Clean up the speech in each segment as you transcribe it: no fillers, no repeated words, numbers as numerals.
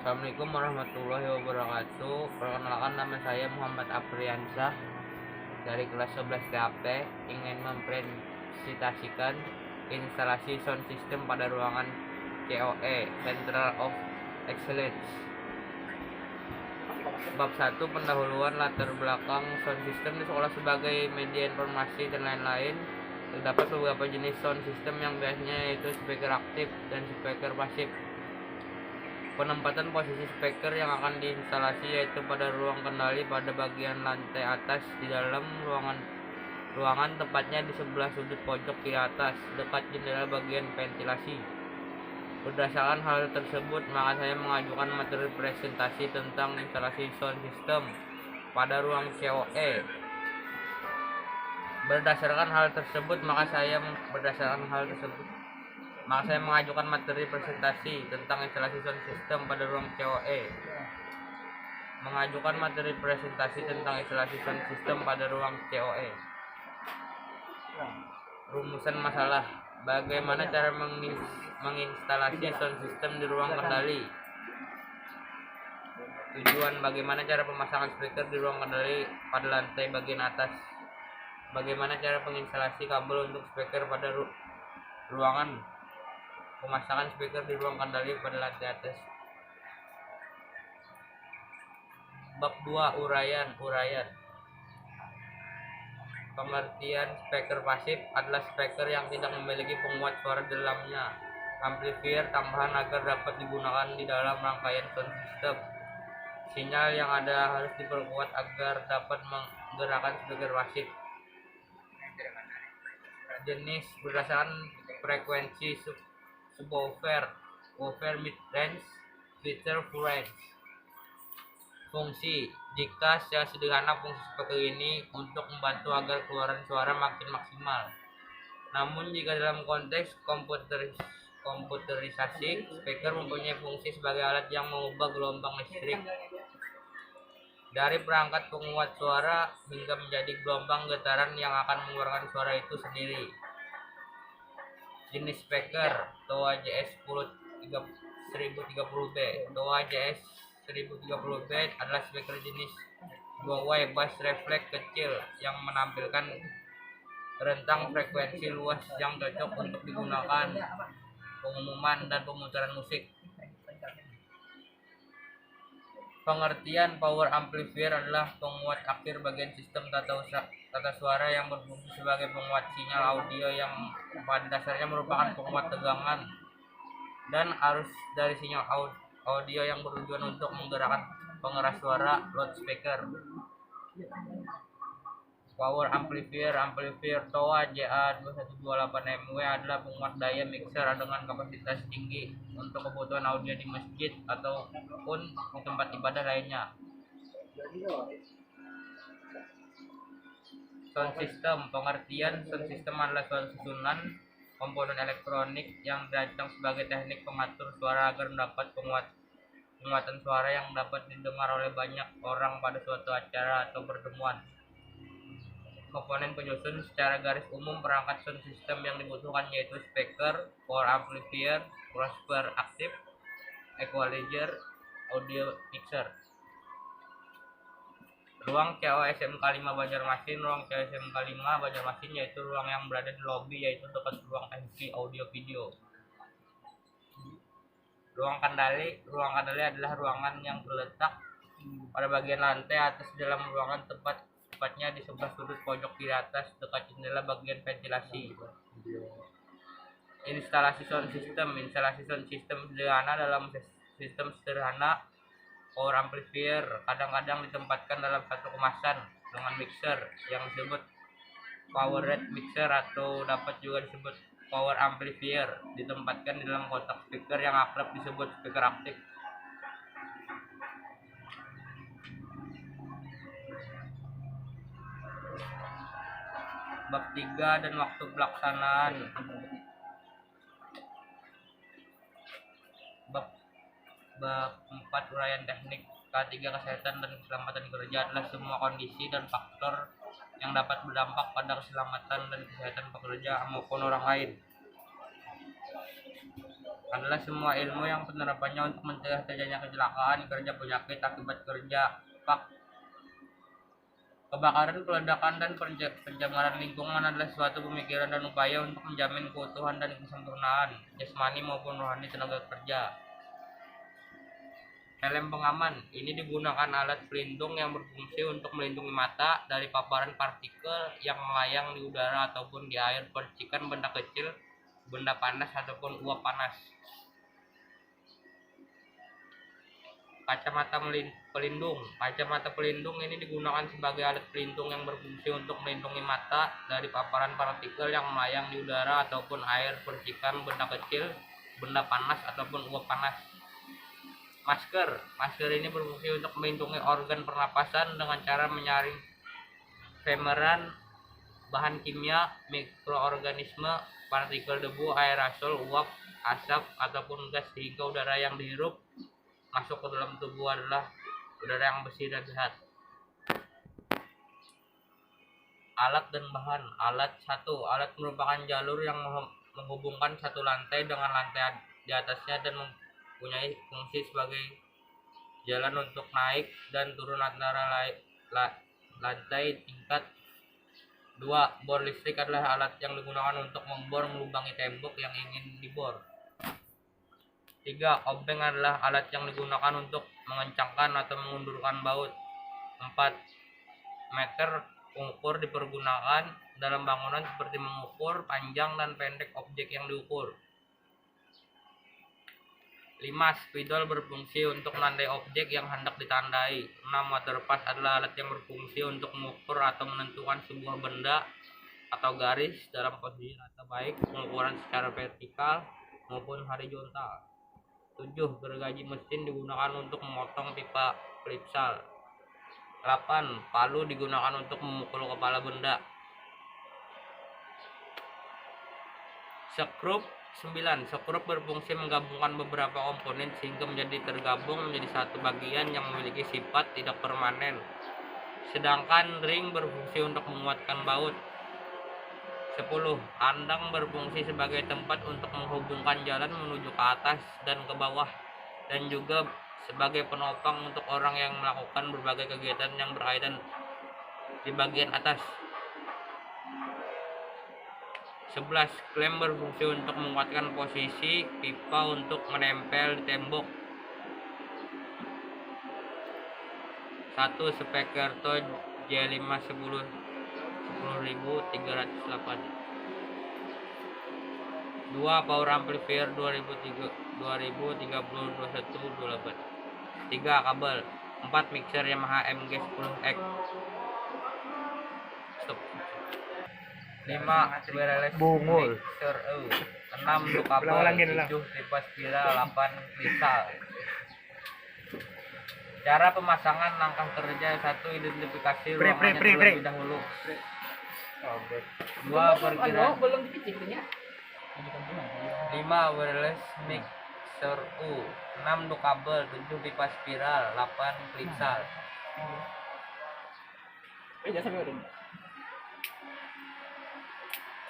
Assalamualaikum warahmatullahi wabarakatuh. Perkenalkan, nama saya Muhammad Afriansyah dari kelas 11 TAP, ingin mempresentasikan instalasi sound system pada ruangan COE Central of Excellence. Bab 1, pendahuluan latar belakang sound system di sekolah sebagai media informasi dan lain-lain. Terdapat beberapa jenis sound system yang biasanya yaitu speaker aktif dan speaker pasif. Penempatan posisi speaker yang akan diinstalasi yaitu pada ruang kendali pada bagian lantai atas di dalam ruangan tepatnya di sebelah sudut pojok kiri atas dekat jendela bagian ventilasi. Berdasarkan hal tersebut, maka saya mengajukan materi presentasi tentang instalasi sound system pada ruang COE. Berdasarkan hal tersebut, maka saya mengajukan materi presentasi tentang instalasi sound system pada ruang COE. Mengajukan materi presentasi tentang instalasi sound system pada ruang COE. Rumusan masalah: bagaimana cara menginstalasi sound system di ruang kendali? Tujuan: bagaimana cara pemasangan speaker di ruang kendali pada lantai bagian atas? Bagaimana cara penginstalasi kabel untuk speaker pada ruangan? Pemasangan speaker di ruang kendali pada lantai atas. Bab 2, uraian. Pengertian speaker pasif adalah speaker yang tidak memiliki penguat suara di dalamnya, amplifier tambahan agar dapat digunakan di dalam rangkaian sound system. Sinyal yang ada harus diperkuat agar dapat menggerakkan speaker pasif. Jenis berdasarkan frekuensi: subwoofer, woofer mid-range, filter full range. Fungsi: jika secara sederhana, fungsi speaker ini untuk membantu agar keluaran suara makin maksimal. Namun jika dalam konteks komputerisasi, speaker mempunyai fungsi sebagai alat yang mengubah gelombang listrik dari perangkat penguat suara hingga menjadi gelombang getaran yang akan mengeluarkan suara itu sendiri. Jenis speaker: TOA JS 1030B. TOA JS 1030B adalah speaker jenis dua-way bass reflex kecil yang menampilkan rentang frekuensi luas yang cocok untuk digunakan pengumuman dan pemutaran musik. Pengertian: power amplifier adalah penguat akhir bagian sistem tata suara yang berfungsi sebagai penguat sinyal audio yang pada dasarnya merupakan penguat tegangan dan arus dari sinyal audio yang bertujuan untuk menggerakkan pengeras suara loudspeaker. Power amplifier TOA JA2128MW adalah penguat daya mixer dengan kapasitas tinggi untuk kebutuhan audio di masjid ataupun di tempat ibadah lainnya. Sound system. Pengertian: sound system adalah suatu susunan komponen elektronik yang dirancang sebagai teknik pengatur suara agar mendapat penguatan suara yang dapat didengar oleh banyak orang pada suatu acara atau pertemuan. Komponen penyusun: secara garis umum, perangkat sound system yang dibutuhkan yaitu speaker, power amplifier, crossover aktif, equalizer, audio mixer. Ruang COE SMK 5 Banjarmasin. Ruang COE SMK 5 Banjarmasin yaitu ruang yang berada di lobi, yaitu dekat ruang teknik audio video. Ruang kendali adalah ruangan yang terletak pada bagian lantai atas dalam ruangan, tepatnya di sebelah sudut pojok kiri atas dekat jendela bagian ventilasi. Instalasi sound system sederhana. Dalam sistem sederhana, power amplifier kadang-kadang ditempatkan dalam satu kemasan dengan mixer yang disebut power rate mixer atau dapat juga disebut power amplifier ditempatkan di dalam kotak speaker yang akrab disebut speaker aktif. Bab 3 dan waktu pelaksanaan. Bab 4, uraian teknik. K3, kesehatan dan keselamatan kerja adalah semua kondisi dan faktor yang dapat berdampak pada keselamatan dan kesehatan pekerja maupun orang lain. adalah semua ilmu yang penerapannya untuk mencegah terjadinya kecelakaan kerja, penyakit akibat kerja, kebakaran, peledakan, dan pencemaran lingkungan adalah suatu pemikiran dan upaya untuk menjamin keutuhan dan kesempurnaan jasmani maupun rohani tenaga kerja. Helm pengaman ini digunakan alat pelindung yang berfungsi untuk melindungi mata dari paparan partikel yang melayang di udara ataupun di air, percikan benda kecil, benda panas ataupun uap panas. Kacamata pelindung. Kacamata pelindung ini digunakan sebagai alat pelindung yang berfungsi untuk melindungi mata dari paparan partikel yang melayang di udara ataupun air, percikan benda kecil, benda panas ataupun uap panas. Masker. Masker ini berfungsi untuk melindungi organ pernapasan dengan cara menyaring pemeran bahan kimia, mikroorganisme, partikel debu, aerosol, uap, asap ataupun gas sehingga udara yang dihirup masuk ke dalam tubuh adalah udara yang bersih dan sehat. Alat dan bahan. Alat 1. Alat merupakan jalur yang menghubungkan satu lantai dengan lantai di atasnya dan mempunyai fungsi sebagai jalan untuk naik dan turun antara lantai tingkat. 2. Bor listrik adalah alat yang digunakan untuk membor melubangi tembok yang ingin dibor. 3. Obeng adalah alat yang digunakan untuk mengencangkan atau mengundurkan baut. 4. Meter pengukur dipergunakan dalam bangunan seperti mengukur panjang dan pendek objek yang diukur. 5. Spidol berfungsi untuk menandai objek yang hendak ditandai. 6. Waterpass adalah alat yang berfungsi untuk mengukur atau menentukan sebuah benda atau garis dalam posisi rata, baik pengukuran secara vertikal maupun horizontal. 7. Gergaji mesin digunakan untuk memotong pipa klipsal. 8. Palu digunakan untuk memukul kepala benda. Sekrup. 9. Sekrup berfungsi menggabungkan beberapa komponen sehingga tergabung menjadi satu bagian yang memiliki sifat tidak permanen. Sedangkan ring berfungsi untuk menguatkan baut. 10. Kandang berfungsi sebagai tempat untuk menghubungkan jalan menuju ke atas dan ke bawah, dan juga sebagai penopang untuk orang yang melakukan berbagai kegiatan yang berkaitan di bagian atas. 11. Klem berfungsi untuk menguatkan posisi pipa untuk menempel di tembok. 1. Spekerto J5 10.308. 2. Power Amplifier 2030-21-28. 3. Kabel. 4. Mixer Yamaha MG10X. Stop. 5. Wireless mixer. 6. Loop kabel. 7. Pipa spiral. 8. kristal. Cara pemasangan langkah kerja. 1. Identifikasi ruangannya terlebih dahulu. 2. Perkiraan. 5. Wireless mixer U. 6. Loop kabel. 7. Pipa spiral. 8. kristal.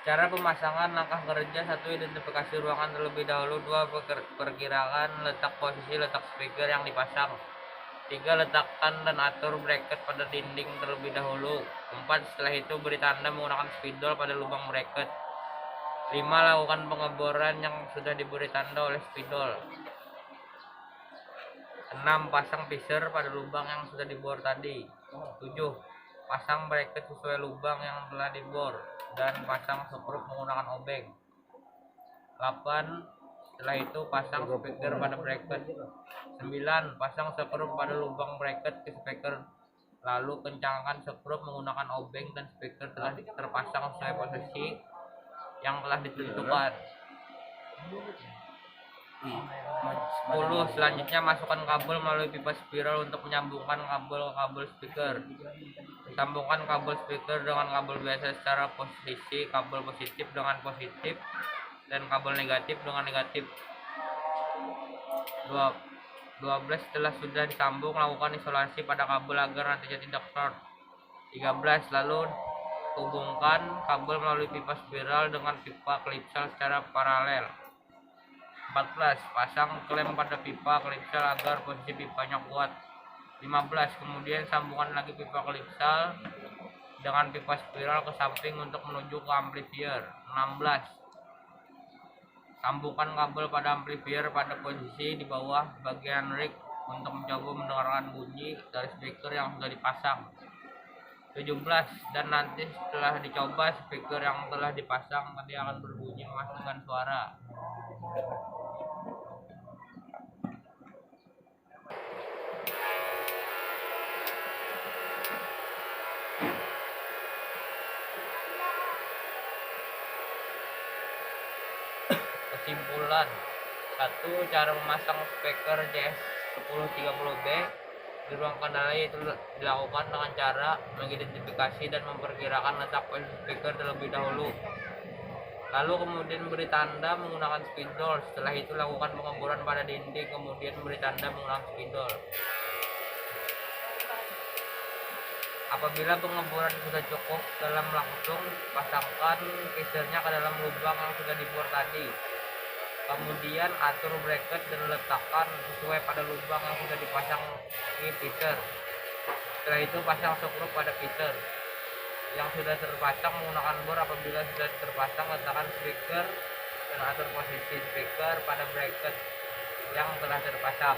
Cara pemasangan langkah kerja. 1. Identifikasi ruangan terlebih dahulu. 2. Perkirakan letak posisi letak speaker yang dipasang. 3. Letakkan dan atur bracket pada dinding terlebih dahulu. 4. Setelah itu beri tanda menggunakan spidol pada lubang bracket. 5. Lakukan pengeboran yang sudah diberi tanda oleh spidol. 6. Pasang pisser pada lubang yang sudah dibor tadi. 7. Pasang bracket sesuai lubang yang telah dibor dan pasang sekrup menggunakan obeng. 8. Setelah itu pasang speaker pada bracket. 9. Pasang sekrup pada lubang bracket ke speaker, lalu kencangkan sekrup menggunakan obeng dan speaker telah terpasang sesuai posisi yang telah ditentukan. 10. Selanjutnya masukkan kabel melalui pipa spiral untuk menyambungkan kabel ke kabel speaker. Sambungkan kabel speaker dengan kabel biasa secara posisi, kabel positif dengan positif dan kabel negatif dengan negatif. 12. Setelah sudah disambung, lakukan isolasi pada kabel agar nantinya tidak short. 13. Lalu hubungkan kabel melalui pipa spiral dengan pipa klipsal secara paralel. 14. Pasang klem pada pipa klipsal agar posisi pipanya kuat. 15. Kemudian sambungkan lagi pipa klipsal dengan pipa spiral ke samping untuk menuju ke amplifier. 16. Sambungkan kabel pada amplifier pada posisi di bawah bagian rig untuk mencoba mendengarkan bunyi dari speaker yang sudah dipasang. 17. Dan nanti setelah dicoba speaker yang telah dipasang nanti akan berbunyi menghasilkan suara. Kesimpulan: 1. Cara memasang speaker JS1030B di ruang kendali itu dilakukan dengan cara mengidentifikasi dan memperkirakan letak posisi speaker terlebih dahulu. Lalu kemudian beri tanda menggunakan spidol. Setelah itu lakukan pengeboran pada dinding, kemudian beri tanda menggunakan spidol. Apabila pengeboran sudah cukup dalam langsung pasangkan casernya ke dalam lubang yang sudah dibor tadi. Kemudian atur bracket dan letakkan sesuai pada lubang yang sudah dipasang di pisser. Setelah itu pasang skrup pada pisser yang sudah terpasang menggunakan bor. Apabila sudah terpasang, letakkan speaker dan atur posisi speaker pada bracket yang telah terpasang.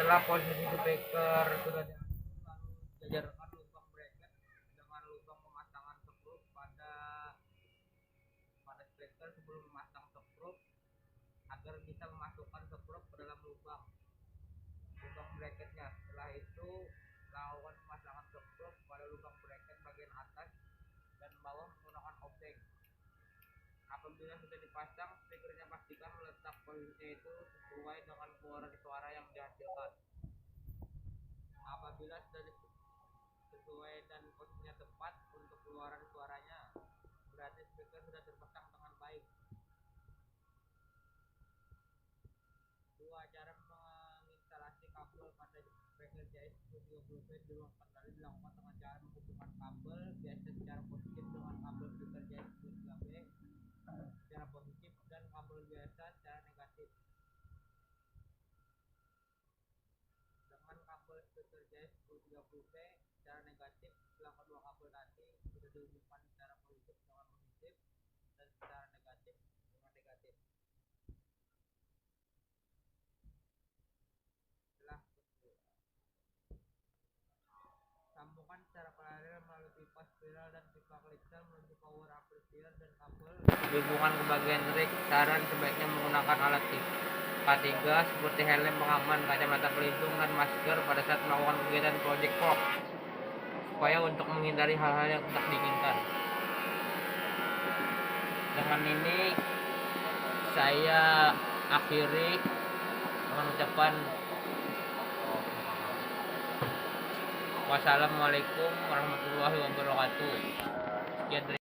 Setelah posisi speaker sudah diatur, lalu jajarkan lubang bracket dengan lubang pemasangan skrup pada speaker sebelum memasang skrup agar bisa memasukkan skrup ke dalam lubang bracketnya. Setelah itu lakukan pemasangan skrup pada lubang bracket bagian atas dan bawah menggunakan obeng. Apabila sudah dipasang, speakernya pastikan letak posisinya itu sesuai dengan keluaran suara yang dihasilkan. Apabila sudah sesuai dan posisinya tepat untuk keluaran suaranya, berarti speaker sudah terpasang dengan baik. 2. Cara menginstalasi kabel pada speaker JS1030B di ruang kendali dilakukan dengan cara menghubungkan kabel biasa secara positif dengan kabel speaker JS1030B secara positif dan kabel biasa secara negatif. Dengan kabel speaker JS1030B secara negatif, setelah kedua kabel tadi sudah dihubungkan secara positif dengan positif dan secara negatif dengan negatif. Sambungkan secara paralel melalui pipa spiral dan pipa klipsal menuju power amplifier dan kabel dihubungkan ke bagian rig. Saran sebaiknya menggunakan alat K3 seperti helm pengaman, kacamata pelindung, dan masker pada saat melakukan kegiatan project work supaya untuk menghindari hal-hal yang tidak diinginkan. Dengan ini saya akhiri dengan ucapan wassalamualaikum warahmatullahi wabarakatuh. Sekian.